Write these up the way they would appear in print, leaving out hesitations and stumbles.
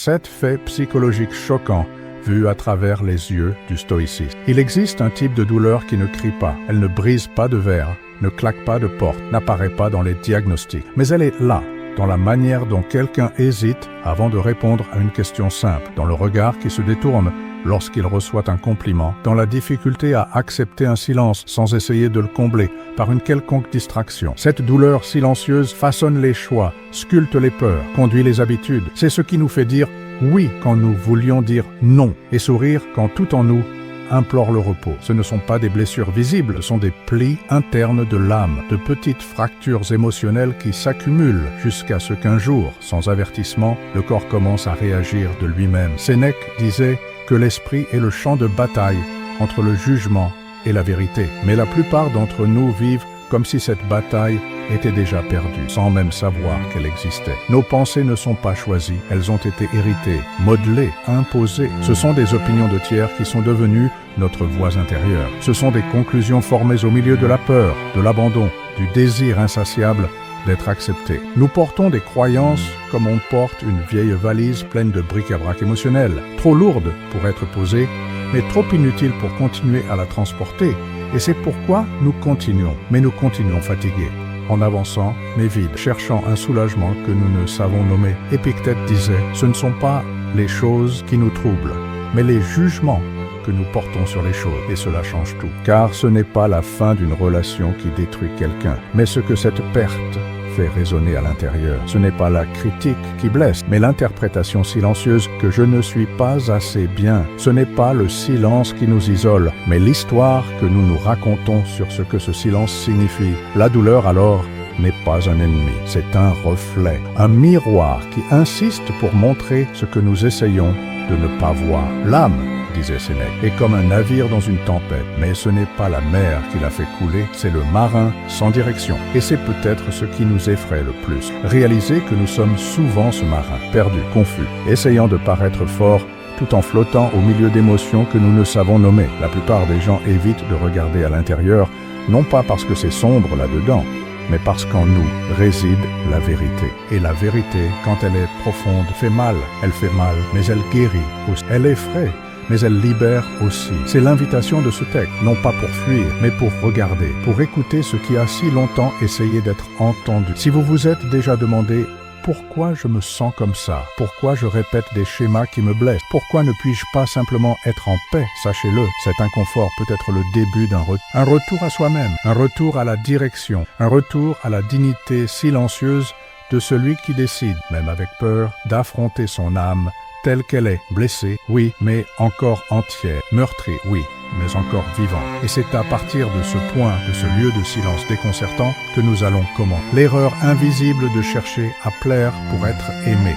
7 faits psychologiques choquants vus à travers les yeux du stoïcisme. Il existe un type de douleur qui ne crie pas, elle ne brise pas de verre, ne claque pas de porte, n'apparaît pas dans les diagnostics, mais elle est là, dans la manière dont quelqu'un hésite avant de répondre à une question simple, dans le regard qui se détourne lorsqu'il reçoit un compliment, dans la difficulté à accepter un silence sans essayer de le combler par une quelconque distraction. Cette douleur silencieuse façonne les choix, sculpte les peurs, conduit les habitudes. C'est ce qui nous fait dire oui quand nous voulions dire non et sourire quand tout en nous implore le repos. Ce ne sont pas des blessures visibles, ce sont des plis internes de l'âme, de petites fractures émotionnelles qui s'accumulent jusqu'à ce qu'un jour, sans avertissement, le corps commence à réagir de lui-même. Sénèque disait que l'esprit est le champ de bataille entre le jugement et la vérité. Mais la plupart d'entre nous vivent comme si cette bataille était déjà perdue, sans même savoir qu'elle existait. Nos pensées ne sont pas choisies, elles ont été héritées, modelées, imposées. Ce sont des opinions de tiers qui sont devenues notre voix intérieure. Ce sont des conclusions formées au milieu de la peur, de l'abandon, du désir insatiable d'être accepté. Nous portons des croyances comme on porte une vieille valise pleine de bric-à-brac émotionnel, trop lourde pour être posée, mais trop inutile pour continuer à la transporter. Et c'est pourquoi nous continuons, mais nous continuons fatigués, en avançant, mais vides, cherchant un soulagement que nous ne savons nommer. Épictète disait, ce ne sont pas les choses qui nous troublent, mais les jugements que nous portons sur les choses, et cela change tout. Car ce n'est pas la fin d'une relation qui détruit quelqu'un, mais ce que cette perte fait résonner à l'intérieur. Ce n'est pas la critique qui blesse, mais l'interprétation silencieuse que je ne suis pas assez bien. Ce n'est pas le silence qui nous isole, mais l'histoire que nous nous racontons sur ce que ce silence signifie. La douleur, alors, n'est pas un ennemi, c'est un reflet, un miroir qui insiste pour montrer ce que nous essayons de ne pas voir. L'âme, disait Sénèque, est comme un navire dans une tempête, mais ce n'est pas la mer qui l'a fait couler, c'est le marin sans direction. Et c'est peut-être ce qui nous effraie le plus. Réaliser que nous sommes souvent ce marin, perdu, confus, essayant de paraître fort, tout en flottant au milieu d'émotions que nous ne savons nommer. La plupart des gens évitent de regarder à l'intérieur, non pas parce que c'est sombre là-dedans, mais parce qu'en nous réside la vérité. Et la vérité, quand elle est profonde, fait mal. Elle fait mal, mais elle guérit aussi. Elle effraie, mais elle libère aussi. C'est l'invitation de ce texte, non pas pour fuir, mais pour regarder, pour écouter ce qui a si longtemps essayé d'être entendu. Si vous vous êtes déjà demandé pourquoi je me sens comme ça, pourquoi je répète des schémas qui me blessent, pourquoi ne puis-je pas simplement être en paix, sachez-le, cet inconfort peut être le début d'un retour à soi-même, un retour à la direction, un retour à la dignité silencieuse de celui qui décide, même avec peur, d'affronter son âme telle qu'elle est, blessée, oui, mais encore entière, meurtrie, oui, mais encore vivante. Et c'est à partir de ce point, de ce lieu de silence déconcertant, que nous allons commencer. L'erreur invisible de chercher à plaire pour être aimé.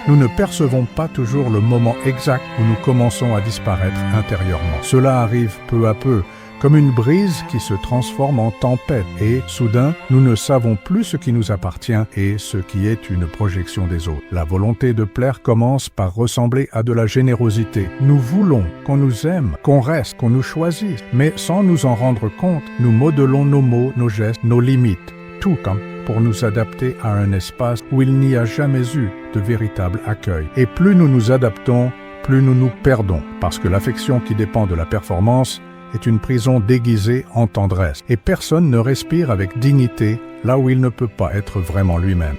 Nous ne percevons pas toujours le moment exact où nous commençons à disparaître intérieurement. Cela arrive peu à peu, comme une brise qui se transforme en tempête, et soudain, nous ne savons plus ce qui nous appartient et ce qui est une projection des autres. La volonté de plaire commence par ressembler à de la générosité. Nous voulons qu'on nous aime, qu'on reste, qu'on nous choisisse, mais sans nous en rendre compte, nous modelons nos mots, nos gestes, nos limites, tout comme pour nous adapter à un espace où il n'y a jamais eu de véritable accueil. Et plus nous nous adaptons, plus nous nous perdons, parce que l'affection qui dépend de la performance est une prison déguisée en tendresse, et personne ne respire avec dignité là où il ne peut pas être vraiment lui-même.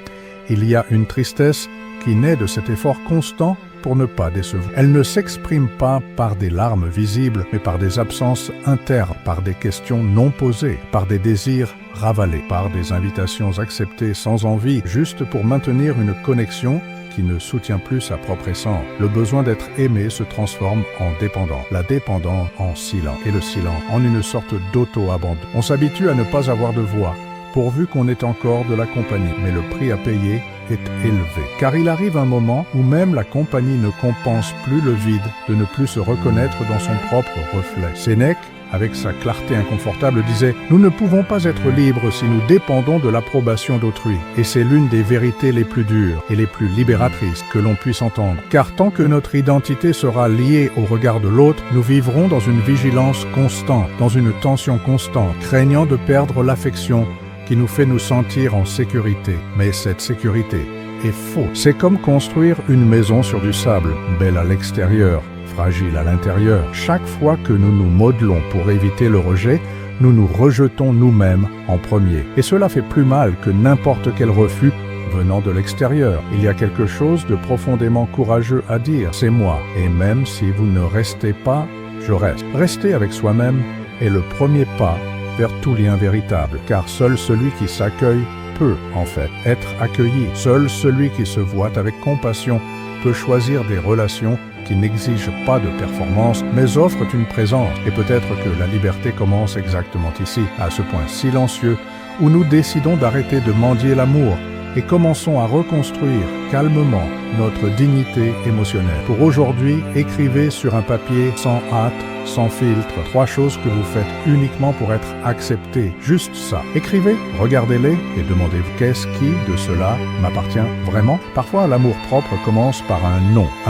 Il y a une tristesse qui naît de cet effort constant pour ne pas décevoir. Elle ne s'exprime pas par des larmes visibles, mais par des absences internes, par des questions non posées, par des désirs ravalés, par des invitations acceptées sans envie, juste pour maintenir une connexion qui ne soutient plus sa propre essence. Le besoin d'être aimé se transforme en dépendant, la dépendance en silence, et le silence en une sorte d'auto-abandon. On s'habitue à ne pas avoir de voix, pourvu qu'on ait encore de la compagnie, mais le prix à payer est élevé. Car il arrive un moment où même la compagnie ne compense plus le vide de ne plus se reconnaître dans son propre reflet. Sénèque, avec sa clarté inconfortable, disait « Nous ne pouvons pas être libres si nous dépendons de l'approbation d'autrui. » Et c'est l'une des vérités les plus dures et les plus libératrices que l'on puisse entendre. Car tant que notre identité sera liée au regard de l'autre, nous vivrons dans une vigilance constante, dans une tension constante, craignant de perdre l'affection qui nous fait nous sentir en sécurité. Mais cette sécurité est faux. C'est comme construire une maison sur du sable, belle à l'extérieur, fragile à l'intérieur. Chaque fois que nous nous modelons pour éviter le rejet, nous nous rejetons nous-mêmes en premier. Et cela fait plus mal que n'importe quel refus venant de l'extérieur. Il y a quelque chose de profondément courageux à dire, c'est moi. Et même si vous ne restez pas, je reste. Rester avec soi-même est le premier pas vers tout lien véritable, car seul celui qui s'accueille peut, en fait, être accueilli. Seul celui qui se voit avec compassion peut choisir des relations qui n'exigent pas de performance, mais offrent une présence. Et peut-être que la liberté commence exactement ici, à ce point silencieux, où nous décidons d'arrêter de mendier l'amour et commençons à reconstruire calmement notre dignité émotionnelle. Pour aujourd'hui, écrivez sur un papier sans hâte, sans filtre, 3 choses que vous faites uniquement pour être accepté. Juste ça. Écrivez, regardez-les et demandez-vous qu'est-ce qui de cela m'appartient vraiment. Parfois, l'amour-propre commence par un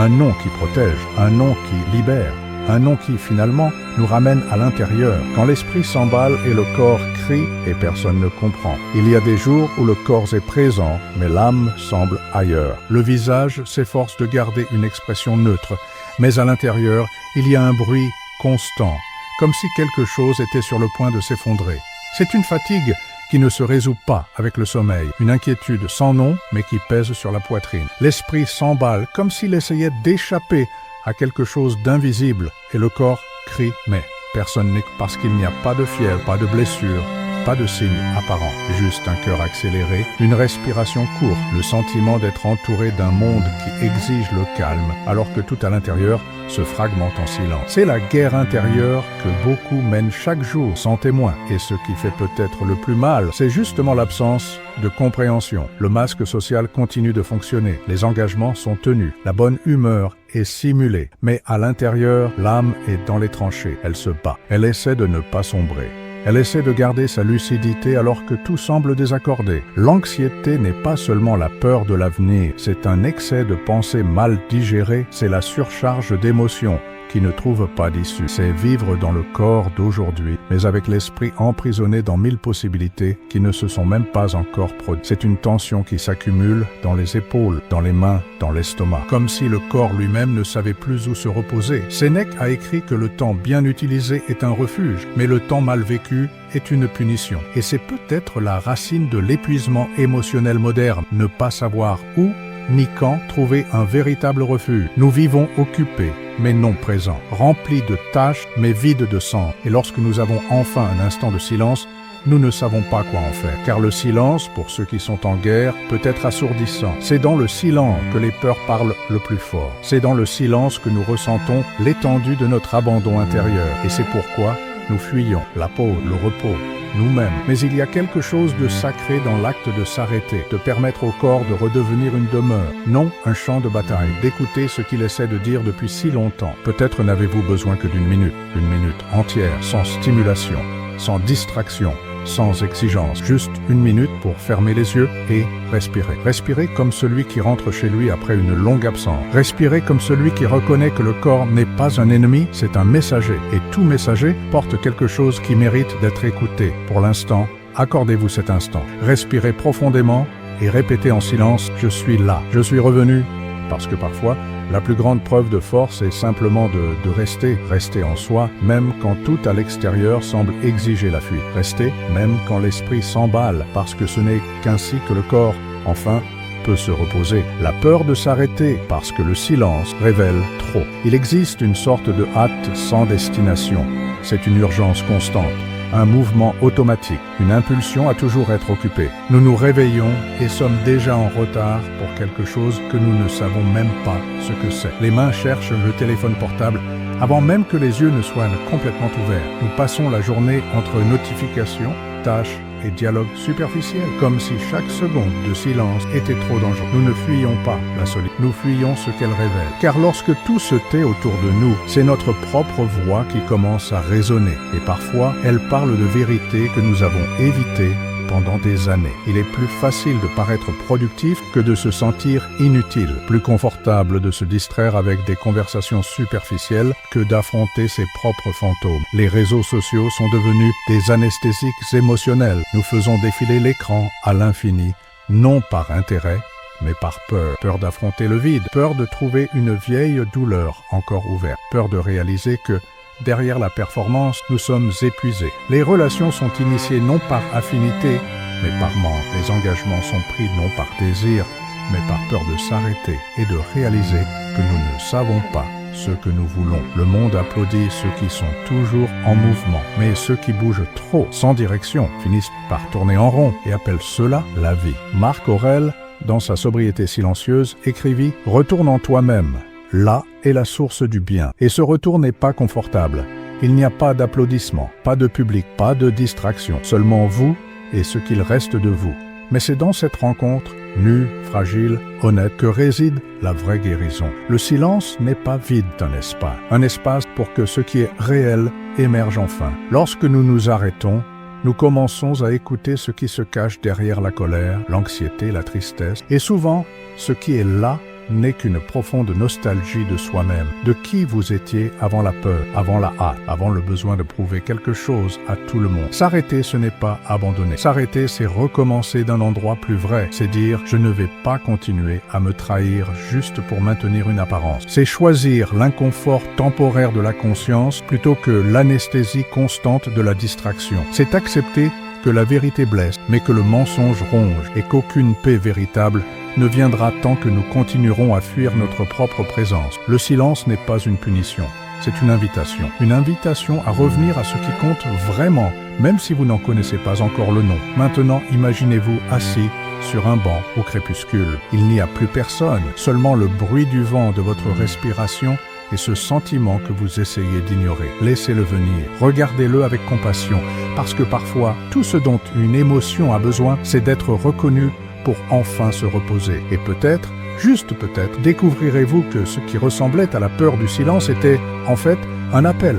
nom qui protège, un nom qui libère. Un nom qui, finalement, nous ramène à l'intérieur, quand l'esprit s'emballe et le corps crie et personne ne comprend. Il y a des jours où le corps est présent, mais l'âme semble ailleurs. Le visage s'efforce de garder une expression neutre, mais à l'intérieur, il y a un bruit constant, comme si quelque chose était sur le point de s'effondrer. C'est une fatigue qui ne se résout pas avec le sommeil, une inquiétude sans nom, mais qui pèse sur la poitrine. L'esprit s'emballe, comme s'il essayait d'échapper à quelque chose d'invisible, et le corps crie, mais personne n'est, parce qu'il n'y a pas de fièvre, pas de blessure, pas de signe apparent, juste un cœur accéléré, une respiration courte, le sentiment d'être entouré d'un monde qui exige le calme, alors que tout à l'intérieur se fragmente en silence. C'est la guerre intérieure que beaucoup mènent chaque jour sans témoin, et ce qui fait peut-être le plus mal, c'est justement l'absence de compréhension. Le masque social continue de fonctionner, les engagements sont tenus, la bonne humeur est simulée, mais à l'intérieur, l'âme est dans les tranchées, elle se bat, elle essaie de ne pas sombrer. Elle essaie de garder sa lucidité alors que tout semble désaccordé. L'anxiété n'est pas seulement la peur de l'avenir, c'est un excès de pensées mal digérées, c'est la surcharge d'émotions qui ne trouve pas d'issue. C'est vivre dans le corps d'aujourd'hui, mais avec l'esprit emprisonné dans 1000 possibilités qui ne se sont même pas encore produites. C'est une tension qui s'accumule dans les épaules, dans les mains, dans l'estomac, comme si le corps lui-même ne savait plus où se reposer. Sénèque a écrit que le temps bien utilisé est un refuge, mais le temps mal vécu est une punition. Et c'est peut-être la racine de l'épuisement émotionnel moderne, ne pas savoir où ni quand trouver un véritable refuge. Nous vivons occupés, mais non présents, remplis de tâches, mais vides de sens. Et lorsque nous avons enfin un instant de silence, nous ne savons pas quoi en faire. Car le silence, pour ceux qui sont en guerre, peut être assourdissant. C'est dans le silence que les peurs parlent le plus fort. C'est dans le silence que nous ressentons l'étendue de notre abandon intérieur. Et c'est pourquoi nous fuyons la pause, le repos, nous-mêmes. Mais il y a quelque chose de sacré dans l'acte de s'arrêter, de permettre au corps de redevenir une demeure, non un champ de bataille, d'écouter ce qu'il essaie de dire depuis si longtemps. Peut-être n'avez-vous besoin que d'une minute entière, sans stimulation, sans distraction, sans exigence, juste une minute pour fermer les yeux et respirer. Respirer comme celui qui rentre chez lui après une longue absence. Respirer comme celui qui reconnaît que le corps n'est pas un ennemi, c'est un messager. Et tout messager porte quelque chose qui mérite d'être écouté. Pour l'instant, accordez-vous cet instant. Respirez profondément et répétez en silence « Je suis là, je suis revenu ». Parce que parfois, la plus grande preuve de force est simplement de rester en soi, même quand tout à l'extérieur semble exiger la fuite. Rester, même quand l'esprit s'emballe, parce que ce n'est qu'ainsi que le corps, enfin, peut se reposer. La peur de s'arrêter, parce que le silence révèle trop. Il existe une sorte de hâte sans destination. C'est une urgence constante. Un mouvement automatique, une impulsion à toujours être occupé. Nous nous réveillons et sommes déjà en retard pour quelque chose que nous ne savons même pas ce que c'est. Les mains cherchent le téléphone portable avant même que les yeux ne soient complètement ouverts. Nous passons la journée entre notifications, tâches et dialogues superficiels, comme si chaque seconde de silence était trop dangereux. Nous ne fuyons pas la solitude, nous fuyons ce qu'elle révèle. Car lorsque tout se tait autour de nous, c'est notre propre voix qui commence à résonner. Et parfois, elle parle de vérités que nous avons évitées pendant des années. Il est plus facile de paraître productif que de se sentir inutile, plus confortable de se distraire avec des conversations superficielles que d'affronter ses propres fantômes. Les réseaux sociaux sont devenus des anesthésiques émotionnels. Nous faisons défiler l'écran à l'infini, non par intérêt, mais par peur. Peur d'affronter le vide, peur de trouver une vieille douleur encore ouverte, peur de réaliser que derrière la performance, nous sommes épuisés. Les relations sont initiées non par affinité, mais par manque. Les engagements sont pris non par désir, mais par peur de s'arrêter et de réaliser que nous ne savons pas ce que nous voulons. Le monde applaudit ceux qui sont toujours en mouvement, mais ceux qui bougent trop, sans direction, finissent par tourner en rond et appellent cela la vie. Marc Aurèle, dans sa sobriété silencieuse, écrivit « Retourne en toi-même. Là est la source du bien. » Et ce retour n'est pas confortable. Il n'y a pas d'applaudissements, pas de public, pas de distraction. Seulement vous et ce qu'il reste de vous. Mais c'est dans cette rencontre, nue, fragile, honnête, que réside la vraie guérison. Le silence n'est pas vide d'un espace. Un espace pour que ce qui est réel émerge enfin. Lorsque nous nous arrêtons, nous commençons à écouter ce qui se cache derrière la colère, l'anxiété, la tristesse. Et souvent, ce qui est là n'est qu'une profonde nostalgie de soi-même, de qui vous étiez avant la peur, avant la hâte, avant le besoin de prouver quelque chose à tout le monde. S'arrêter, ce n'est pas abandonner. S'arrêter, c'est recommencer d'un endroit plus vrai. C'est dire « je ne vais pas continuer à me trahir juste pour maintenir une apparence ». C'est choisir l'inconfort temporaire de la conscience plutôt que l'anesthésie constante de la distraction. C'est accepter que la vérité blesse, mais que le mensonge ronge et qu'aucune paix véritable ne viendra tant que nous continuerons à fuir notre propre présence. Le silence n'est pas une punition, c'est une invitation à revenir à ce qui compte vraiment, même si vous n'en connaissez pas encore le nom. Maintenant, imaginez-vous assis sur un banc au crépuscule. Il n'y a plus personne, seulement le bruit du vent de votre respiration et ce sentiment que vous essayez d'ignorer. Laissez-le venir, regardez-le avec compassion, parce que parfois, tout ce dont une émotion a besoin, c'est d'être reconnu pour enfin se reposer. Et peut-être, juste peut-être, découvrirez-vous que ce qui ressemblait à la peur du silence était, en fait, un appel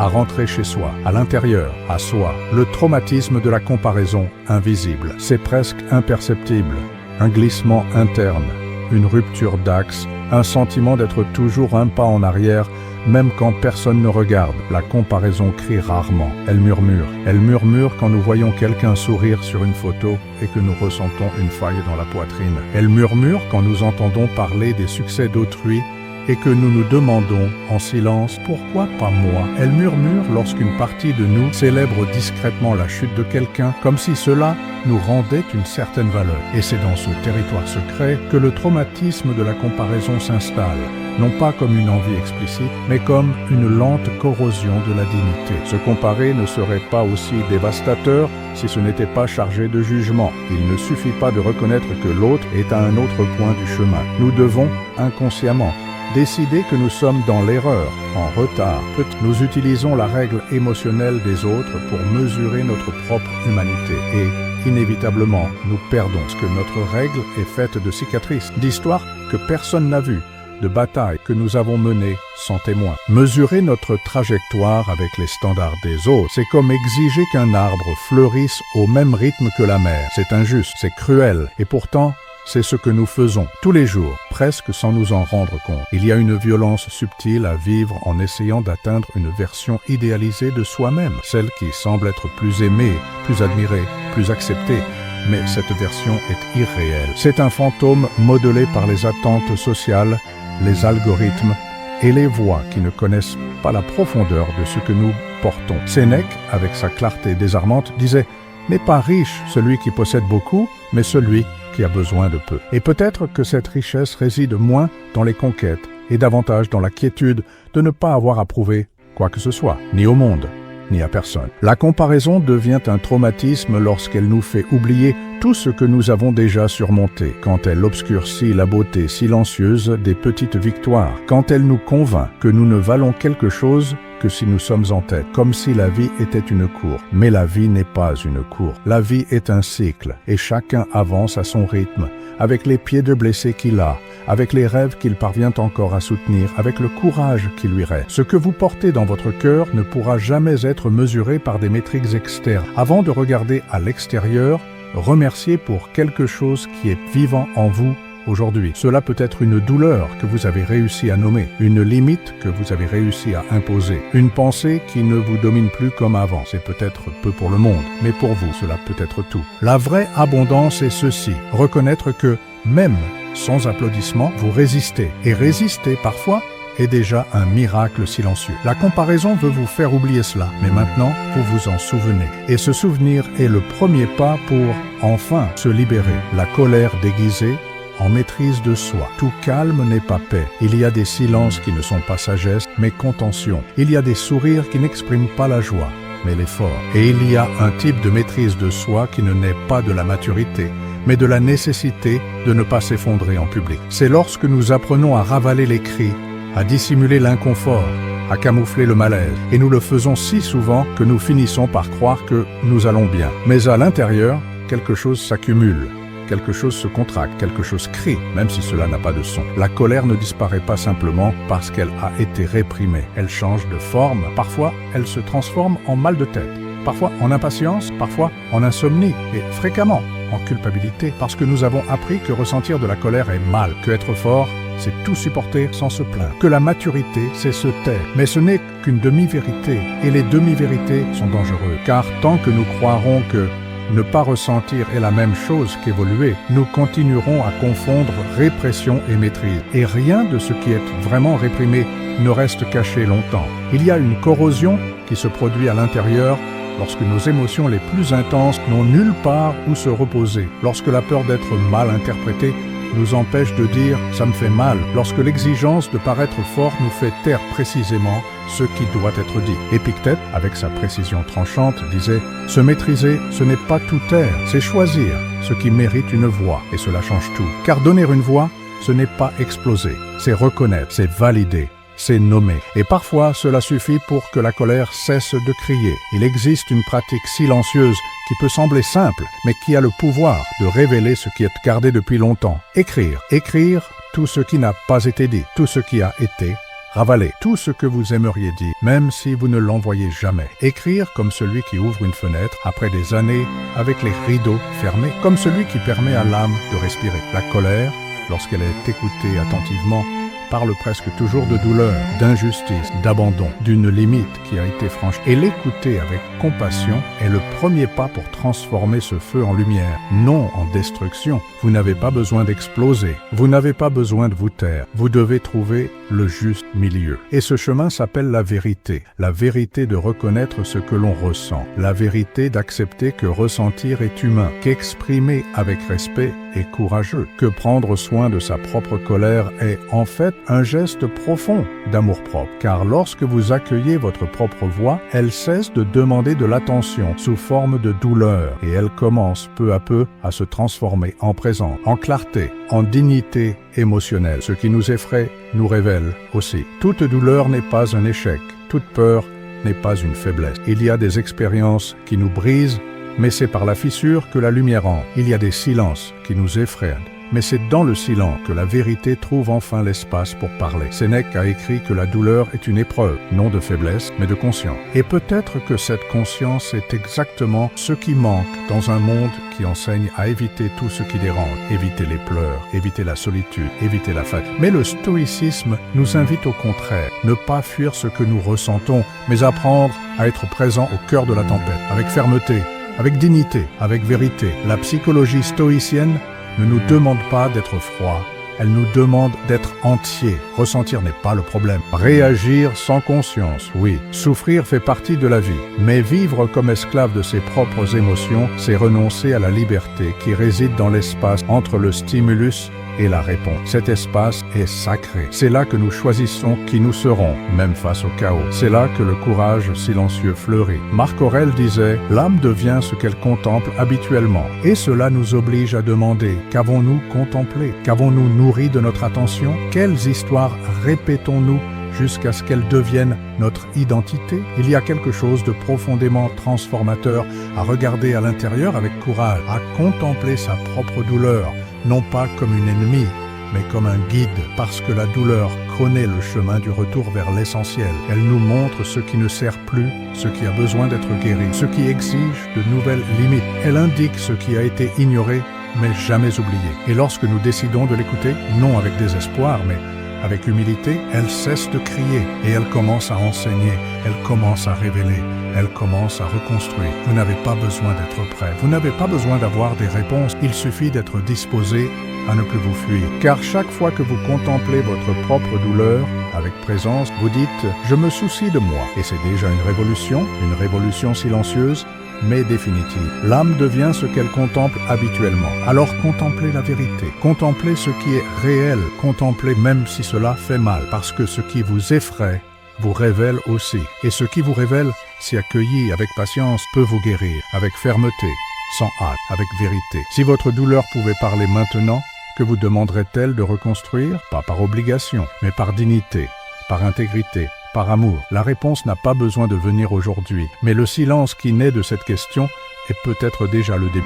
à rentrer chez soi, à l'intérieur, à soi. Le traumatisme de la comparaison invisible. C'est presque imperceptible. Un glissement interne, une rupture d'axe, un sentiment d'être toujours un pas en arrière, même quand personne ne regarde. La comparaison crie rarement. Elle murmure quand nous voyons quelqu'un sourire sur une photo et que nous ressentons une faille dans la poitrine. Elle murmure quand nous entendons parler des succès d'autrui et que nous nous demandons en silence « Pourquoi pas moi ?» Elle murmure lorsqu'une partie de nous célèbre discrètement la chute de quelqu'un, comme si cela nous rendait une certaine valeur. Et c'est dans ce territoire secret que le traumatisme de la comparaison s'installe, non pas comme une envie explicite, mais comme une lente corrosion de la dignité. Se comparer ne serait pas aussi dévastateur si ce n'était pas chargé de jugement. Il ne suffit pas de reconnaître que l'autre est à un autre point du chemin. Nous devons, inconsciemment, décider que nous sommes dans l'erreur, en retard. Nous utilisons la règle émotionnelle des autres pour mesurer notre propre humanité et, inévitablement, nous perdons ce que notre règle est faite de cicatrices, d'histoires que personne n'a vues, de batailles que nous avons menées sans témoin. Mesurer notre trajectoire avec les standards des autres, c'est comme exiger qu'un arbre fleurisse au même rythme que la mer. C'est injuste, c'est cruel, et pourtant, c'est ce que nous faisons tous les jours, presque sans nous en rendre compte. Il y a une violence subtile à vivre en essayant d'atteindre une version idéalisée de soi-même, celle qui semble être plus aimée, plus admirée, plus acceptée. Mais cette version est irréelle. C'est un fantôme modelé par les attentes sociales, les algorithmes et les voix qui ne connaissent pas la profondeur de ce que nous portons. Sénèque, avec sa clarté désarmante, disait « N'est pas riche celui qui possède beaucoup, mais celui qui a besoin de peu. » Et peut-être que cette richesse réside moins dans les conquêtes et davantage dans la quiétude de ne pas avoir à prouver quoi que ce soit, ni au monde, ni à personne. La comparaison devient un traumatisme lorsqu'elle nous fait oublier tout ce que nous avons déjà surmonté, quand elle obscurcit la beauté silencieuse des petites victoires, quand elle nous convainc que nous ne valons quelque chose que si nous sommes en tête, comme si la vie était une course. Mais la vie n'est pas une course. La vie est un cycle, et chacun avance à son rythme, avec les pieds de blessé qu'il a, avec les rêves qu'il parvient encore à soutenir, avec le courage qui lui reste. Ce que vous portez dans votre cœur ne pourra jamais être mesuré par des métriques externes. Avant de regarder à l'extérieur, remerciez pour quelque chose qui est vivant en vous aujourd'hui. Cela peut être une douleur que vous avez réussi à nommer, une limite que vous avez réussi à imposer, une pensée qui ne vous domine plus comme avant. C'est peut-être peu pour le monde, mais pour vous, cela peut être tout. La vraie abondance est ceci, reconnaître que même sans applaudissements, vous résistez. Et résister parfois est déjà un miracle silencieux. La comparaison veut vous faire oublier cela, mais maintenant, vous vous en souvenez. Et ce souvenir est le premier pas pour enfin se libérer. La colère déguisée en maîtrise de soi. Tout calme n'est pas paix. Il y a des silences qui ne sont pas sagesse, mais contention. Il y a des sourires qui n'expriment pas la joie, mais l'effort. Et il y a un type de maîtrise de soi qui ne naît pas de la maturité, mais de la nécessité de ne pas s'effondrer en public. C'est lorsque nous apprenons à ravaler les cris, à dissimuler l'inconfort, à camoufler le malaise. Et nous le faisons si souvent que nous finissons par croire que nous allons bien. Mais à l'intérieur, quelque chose s'accumule. Quelque chose se contracte, quelque chose crie, même si cela n'a pas de son. La colère ne disparaît pas simplement parce qu'elle a été réprimée. Elle change de forme. Parfois, elle se transforme en mal de tête. Parfois en impatience, parfois en insomnie et fréquemment en culpabilité. Parce que nous avons appris que ressentir de la colère est mal, que être fort, c'est tout supporter sans se plaindre. Que la maturité, c'est se taire. Mais ce n'est qu'une demi-vérité. Et les demi-vérités sont dangereuses. Car tant que nous croirons que ne pas ressentir est la même chose qu'évoluer, nous continuerons à confondre répression et maîtrise. Et rien de ce qui est vraiment réprimé ne reste caché longtemps. Il y a une corrosion qui se produit à l'intérieur lorsque nos émotions les plus intenses n'ont nulle part où se reposer, lorsque la peur d'être mal interprétée nous empêche de dire « ça me fait mal », lorsque l'exigence de paraître fort nous fait taire précisément ce qui doit être dit. Épictète, avec sa précision tranchante, disait « se maîtriser, ce n'est pas tout taire, c'est choisir ce qui mérite une voix, et cela change tout. Car donner une voix, ce n'est pas exploser, c'est reconnaître, c'est valider. C'est nommer. Et parfois, cela suffit pour que la colère cesse de crier. Il existe une pratique silencieuse qui peut sembler simple, mais qui a le pouvoir de révéler ce qui est gardé depuis longtemps. Écrire. Écrire tout ce qui n'a pas été dit, tout ce qui a été ravalé, tout ce que vous aimeriez dire, même si vous ne l'envoyez jamais. Écrire comme celui qui ouvre une fenêtre après des années avec les rideaux fermés, comme celui qui permet à l'âme de respirer. La colère, lorsqu'elle est écoutée attentivement, parle presque toujours de douleur, d'injustice, d'abandon, d'une limite qui a été franchie. Et l'écouter avec compassion est le premier pas pour transformer ce feu en lumière, non en destruction. Vous n'avez pas besoin d'exploser, vous n'avez pas besoin de vous taire, vous devez trouver le juste milieu. Et ce chemin s'appelle la vérité de reconnaître ce que l'on ressent, la vérité d'accepter que ressentir est humain, qu'exprimer avec respect est courageux, que prendre soin de sa propre colère est en fait un geste profond d'amour-propre. Car lorsque vous accueillez votre propre voix, elle cesse de demander de l'attention sous forme de douleur et elle commence peu à peu à se transformer en présence, en clarté, en dignité émotionnelle. Ce qui nous effraie nous révèle aussi. Toute douleur n'est pas un échec, toute peur n'est pas une faiblesse. Il y a des expériences qui nous brisent, mais c'est par la fissure que la lumière entre. Il y a des silences qui nous effraient, mais c'est dans le silence que la vérité trouve enfin l'espace pour parler. Sénèque a écrit que la douleur est une épreuve, non de faiblesse, mais de conscience. Et peut-être que cette conscience est exactement ce qui manque dans un monde qui enseigne à éviter tout ce qui dérange, éviter les pleurs, éviter la solitude, éviter la fatigue. Mais le stoïcisme nous invite au contraire, ne pas fuir ce que nous ressentons, mais apprendre à être présent au cœur de la tempête, avec fermeté, avec dignité, avec vérité. La psychologie stoïcienne ne nous demande pas d'être froid, elle nous demande d'être entier. Ressentir n'est pas le problème. Réagir sans conscience, oui. Souffrir fait partie de la vie. Mais vivre comme esclave de ses propres émotions, c'est renoncer à la liberté qui réside dans l'espace entre le stimulus et la réponse. Cet espace est sacré. C'est là que nous choisissons qui nous serons, même face au chaos. C'est là que le courage silencieux fleurit. Marc Aurèle disait « L'âme devient ce qu'elle contemple habituellement. » Et cela nous oblige à demander « Qu'avons-nous contemplé? Qu'avons-nous nourri de notre attention? Quelles histoires répétons-nous jusqu'à ce qu'elles deviennent notre identité? » Il y a quelque chose de profondément transformateur à regarder à l'intérieur avec courage, à contempler sa propre douleur, non pas comme une ennemie, mais comme un guide, parce que la douleur connaît le chemin du retour vers l'essentiel. Elle nous montre ce qui ne sert plus, ce qui a besoin d'être guéri, ce qui exige de nouvelles limites. Elle indique ce qui a été ignoré mais jamais oubliée. Et lorsque nous décidons de l'écouter, non avec désespoir, mais avec humilité, elle cesse de crier et elle commence à enseigner, elle commence à révéler, elle commence à reconstruire. Vous n'avez pas besoin d'être prêt, vous n'avez pas besoin d'avoir des réponses, il suffit d'être disposé à ne plus vous fuir. Car chaque fois que vous contemplez votre propre douleur avec présence, vous dites « Je me soucie de moi ». Et c'est déjà une révolution silencieuse, mais définitive. L'âme devient ce qu'elle contemple habituellement. Alors contemplez la vérité, contemplez ce qui est réel, contemplez même si cela fait mal, parce que ce qui vous effraie vous révèle aussi. Et ce qui vous révèle, si accueilli avec patience, peut vous guérir, avec fermeté, sans hâte, avec vérité. Si votre douleur pouvait parler maintenant, que vous demanderait-elle de reconstruire? Pas par obligation, mais par dignité, par intégrité, par amour. La réponse n'a pas besoin de venir aujourd'hui, mais le silence qui naît de cette question est peut-être déjà le début.